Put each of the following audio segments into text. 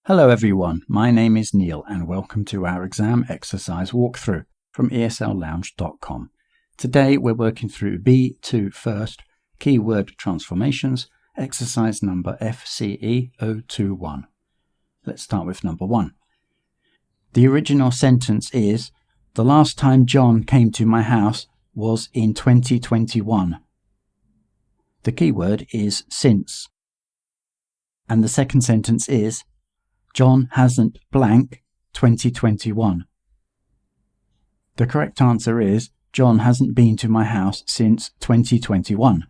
Hello everyone, my name is Neil and welcome to our exam exercise walkthrough from esl-lounge.com. Today we're working through B2 first, keyword transformations, exercise number FCE021. Let's start with number 1. The original sentence is, the last time John came to my house was in 2021. The keyword is since. And the second sentence is, John hasn't blank 2021. The correct answer is, John hasn't been to my house since 2021.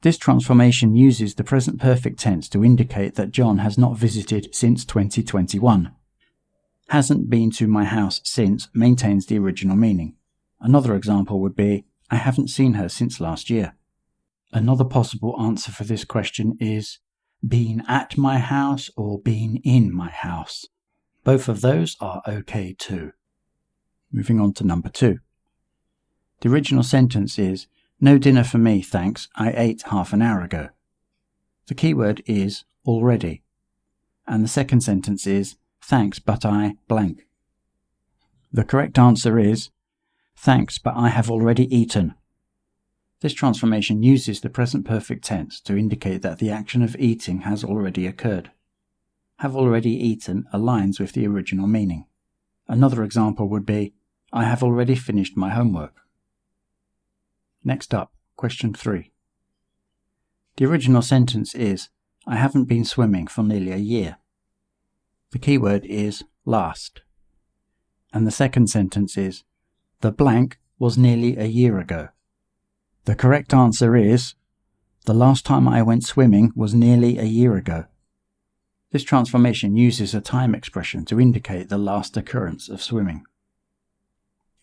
This transformation uses the present perfect tense to indicate that John has not visited since 2021. Hasn't been to my house since maintains the original meaning. Another example would be, I haven't seen her since last year. Another possible answer for this question is, been at my house or been in my house. Both of those are okay too. Moving on to number 2. The original sentence is, no dinner for me, thanks, I ate half an hour ago. The keyword is already. And the second sentence is, thanks, but I blank. The correct answer is, thanks, but I have already eaten. This transformation uses the present perfect tense to indicate that the action of eating has already occurred. Have already eaten aligns with the original meaning. Another example would be, I have already finished my homework. Next up, question 3. The original sentence is, I haven't been swimming for nearly a year. The keyword is last. And the second sentence is, the blank was nearly a year ago. The correct answer is, the last time I went swimming was nearly a year ago. This transformation uses a time expression to indicate the last occurrence of swimming.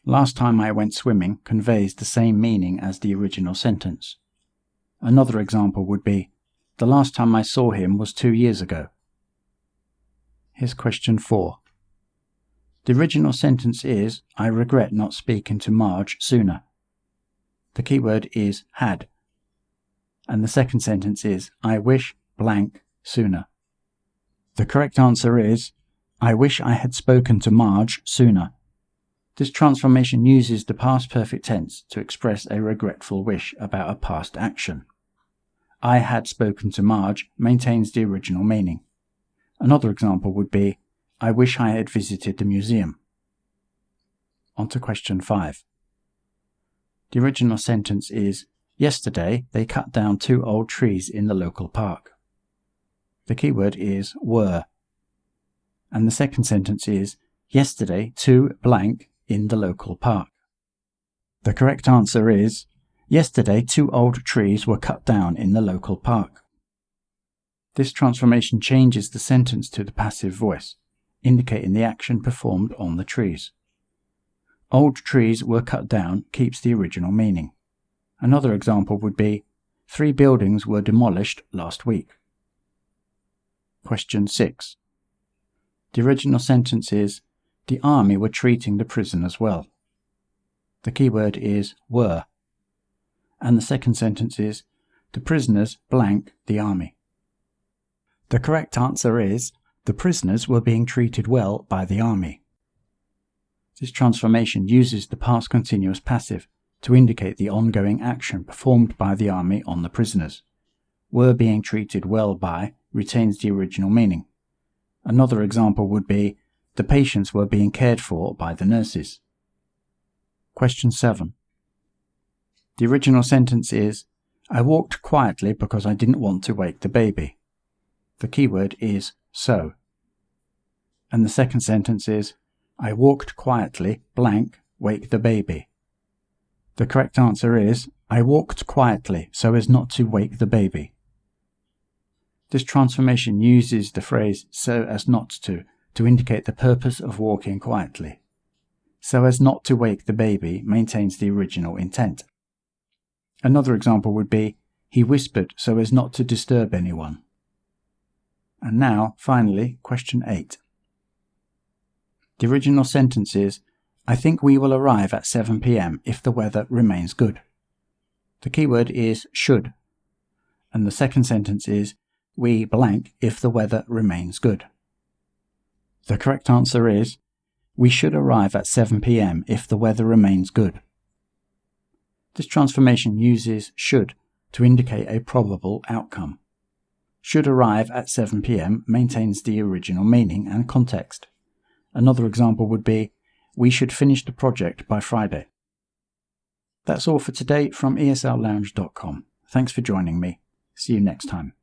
Last time I went swimming conveys the same meaning as the original sentence. Another example would be, the last time I saw him was 2 years ago. Here's question 4. The original sentence is, I regret not speaking to Marge sooner. The keyword is had. And the second sentence is, I wish blank sooner. The correct answer is, I wish I had spoken to Marge sooner. This transformation uses the past perfect tense to express a regretful wish about a past action. I had spoken to Marge maintains the original meaning. Another example would be, I wish I had visited the museum. On to question 5. The original sentence is, yesterday they cut down 2 old trees in the local park. The keyword is were. And the second sentence is, yesterday 2 blank in the local park. The correct answer is, yesterday 2 old trees were cut down in the local park. This transformation changes the sentence to the passive voice, indicating the action performed on the trees. Old trees were cut down keeps the original meaning. Another example would be, 3 buildings were demolished last week. Question 6. The original sentence is, the army were treating the prisoners well. The keyword is were. And the second sentence is, the prisoners blank the army. The correct answer is, the prisoners were being treated well by the army. This transformation uses the past continuous passive to indicate the ongoing action performed by the army on the prisoners. Were being treated well by retains the original meaning. Another example would be, the patients were being cared for by the nurses. Question 7. The original sentence is, I walked quietly because I didn't want to wake the baby. The keyword is so. And the second sentence is, I walked quietly, blank, wake the baby. The correct answer is, I walked quietly so as not to wake the baby. This transformation uses the phrase so as not to indicate the purpose of walking quietly. So as not to wake the baby maintains the original intent. Another example would be, he whispered so as not to disturb anyone. And now, finally, question 8. The original sentence is, I think we will arrive at 7 p.m. if the weather remains good. The keyword is should. And the second sentence is, we blank if the weather remains good. The correct answer is, we should arrive at 7 p.m. if the weather remains good. This transformation uses should to indicate a probable outcome. Should arrive at 7 p.m. maintains the original meaning and context. Another example would be, we should finish the project by Friday. That's all for today from esl-lounge.com. Thanks for joining me. See you next time.